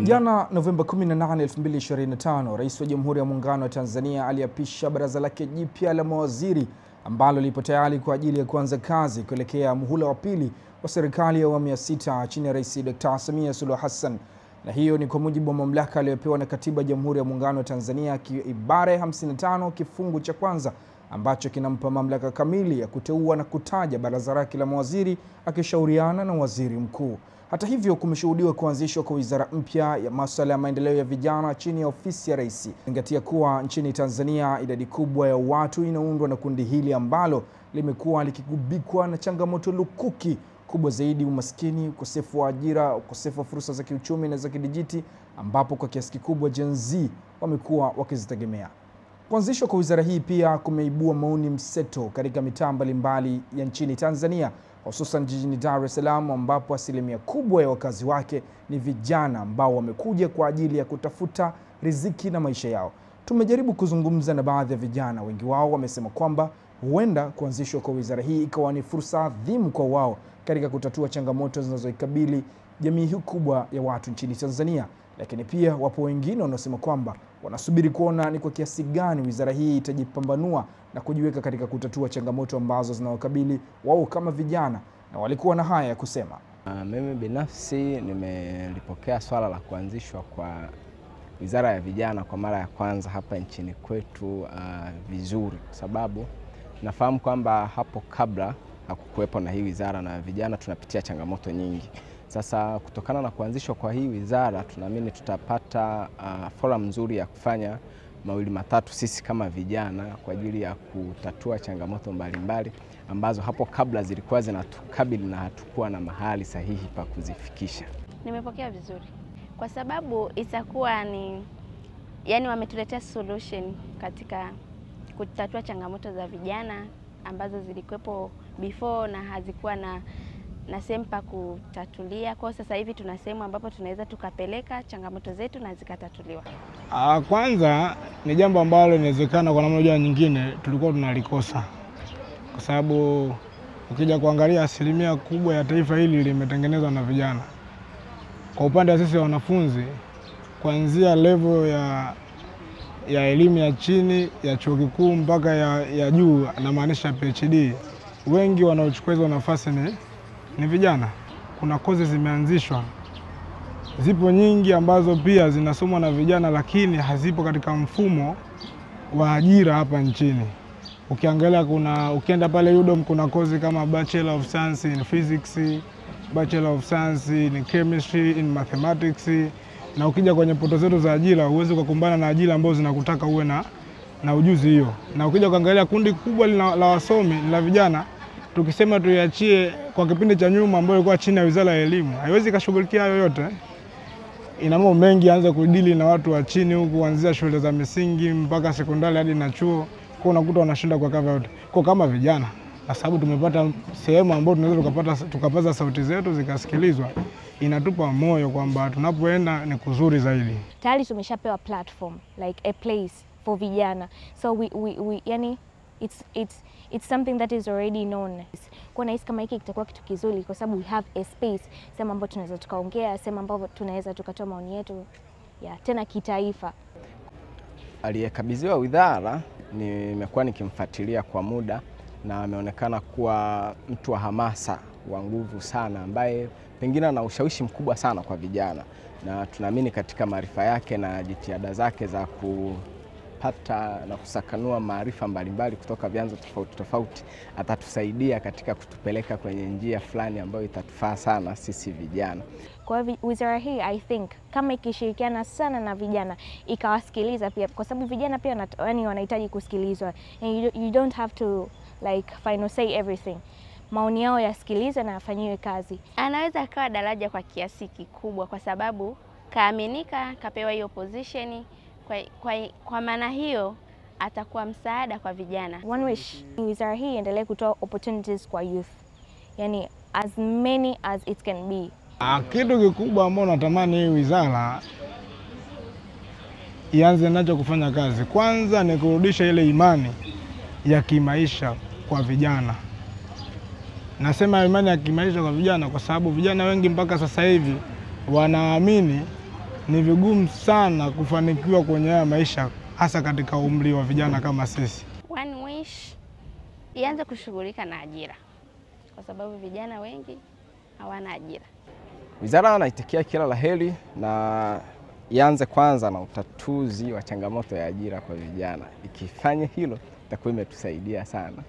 Jana Novemba 18, 2025, Rais wa Jamhuri ya Muungano wa Tanzania aliapisha baraza lake jipya la mawaziri ambalo lipo tayari kwa ajili ya kuanza kazi kuelekea muhula wa pili wa serikali ya awamu ya 6 chini ya Rais Dr. Samia Suluhu Hassan. Na hiyo ni kwa mujibu wa mamlaka aliyopewa na Katiba ya Jamhuri ya Muungano wa Tanzania ibara ya 55 kifungu cha kwanza ambacho kinampa mamlaka kamili ya kuteua na kutaja baraza lake la mawaziri akishauriana na waziri mkuu. Hata hivyo, kumeshuhudiwa kuanzishwa kwa wizara mpya ya masuala ya maendeleo ya vijana chini ya ofisi ya Rais. Zingatia kuwa nchini Tanzania idadi kubwa ya watu inaundwa na kundi hili ambalo limekuwa likigubikwa na changamoto lukuki, kubwa zaidi umaskini, ukosefu wa ajira, ukosefu wa fursa za kiuchumi na za kidijiti, ambapo kwa kiasi kikubwa Gen Z wamekuwa wakizitegemea. Kuanzishwa kwa wizara hii pia kumeibua maoni mseto katika mitaa mbalimbali ya nchini Tanzania, hususan jijini Dar es Salaam ambapo asilimia kubwa ya wakazi wake ni vijana ambao wamekuja kwa ajili ya kutafuta riziki na maisha yao. Tumejaribu kuzungumza na baadhi ya vijana, wengi wao wamesema kwamba huenda kuanzishwa kwa wizara hii ikawa ni fursa adhimu kwa wao katika kutatua changamoto zinazoikabili jamii hii kubwa ya watu nchini Tanzania. Lakini pia wapo wengine wanaosema kwamba wanasubiri kuona ni kwa kiasi gani wizara hii itajipambanua na kujiweka katika kutatua changamoto ambazo zinawakabili wao kama vijana, na walikuwa na haya ya kusema. Mimi binafsi nimelipokea swala la kuanzishwa kwa wizara ya vijana kwa mara ya kwanza hapa nchini kwetu vizuri, sababu nafahamu kwamba hapo kabla hakukuwepo na hii wizara na vijana tunapitia changamoto nyingi. Sasa kutokana na kuanzishwa kwa hii wizara, tunaamini tutapata forum nzuri ya kufanya mawili matatu sisi kama vijana kwa ajili ya kutatua changamoto mbalimbali ambazo hapo kabla zilikuwa zinatukabili na hatukuwa na mahali sahihi pa kuzifikisha. Nimepokea vizuri kwa sababu itakuwa ni wametuletea solution katika kutatua changamoto za vijana ambazo zilikuwepo before na hazikuwa na sehemu pa kutatulia. Kwa sasa hivi tuna sehemu ambapo tunaweza tukapeleka changamoto zetu na zikatatuliwa. Kwanza ni jambo ambalo inawezekana kwa namna moja nyingine tulikuwa tunalikosa, kwa sababu ukija kuangalia asilimia kubwa ya taifa hili limetengenezwa na vijana. Kwa upande wa sisi wanafunzi, kuanzia level ya elimu ya chini ya chuo kikuu mpaka ya juu, anamaanisha PhD, wengi wanaochukua hizo nafasi ni vijana. Kuna kozi zimeanzishwa, zipo nyingi ambazo pia zinasomwa na vijana, lakini hazipo katika mfumo wa ajira hapa nchini. Ukiangalia ukienda pale UDOM kuna kozi kama Bachelor of Science in Physics, Bachelor of Science in Chemistry, in Mathematics, na ukija kwenye poto zetu za ajira huwezi kukumbana na ajira ambazo zinakutaka uwe na ujuzi hiyo. Na ukija kuangalia kundi kubwa la wasomi ni la vijana. Tukisema tuiachie kwa kipindi cha nyuma ambayo ilikuwa chini ya Wizara ya Elimu, haiwezi kashughulikia hayo yote. Ina mambo mengi, anza kudili na watu wa chini huku, kuanzia shule za misingi mpaka sekondari hadi na chuo. Kwa unakuta wanashinda kwa cover yote. Kwa kama vijana, kwa sababu tumepata sehemu ambayo tunaweza tukapaza sauti zetu zikasikilizwa, inatupa moyo kwamba tunapoenda ni kuzuri zaidi. Tayari tumeshapewa platform, like a place for vijana. So it's something that is already known. Kwa nahisi kama hiki kitakuwa kitu kizuri kwa sababu we have a space, sema ambapo tunaweza tukaongea, sema ambapo tunaweza tukatoa maoni yetu tena kitaifa. Aliyekabidhiwa wizara nimekuwa nikimfuatilia kwa muda na ameonekana kuwa mtu wa hamasa, wa nguvu sana, ambaye pengine ana ushawishi mkubwa sana kwa vijana, na tunaamini katika maarifa yake na jitihada zake za kupata na kusakanua maarifa mbalimbali kutoka vyanzo tofauti tofauti atatusaidia katika kutupeleka kwenye njia fulani ambayo itatufaa sana sisi vijana. Kwa wizara hii I think kama ikishirikiana sana na vijana, ikawasikiliza pia, kwa sababu vijana pia wanahitaji kusikilizwa. And you don't have to final say everything. Maoni yao yasikilizwe na yafanyiwe kazi. Anaweza akawa daraja kwa kiasi kikubwa kwa sababu kaaminika, kapewa hiyo position. Kwa maana hiyo atakuwa msaada kwa vijana. One wish, wizara hii endelee kutoa opportunities kwa youth. As many as it can be. Kitu kikubwa ambao natamani hii wizara ianze nacho kufanya kazi, kwanza ni kurudisha ile imani ya kimaisha kwa vijana. Nasema imani ya kimaisha kwa vijana kwa sababu vijana wengi mpaka sasa hivi wanaamini ni vigumu sana kufanikiwa kwenye haya maisha, hasa katika umri wa vijana kama sisi. One wish ianze kushughulika na ajira, kwa sababu vijana wengi hawana ajira. Wizara naitikia kila la heri na ianze kwanza na utatuzi wa changamoto ya ajira kwa vijana. Ikifanya hilo itakuwa imetusaidia sana.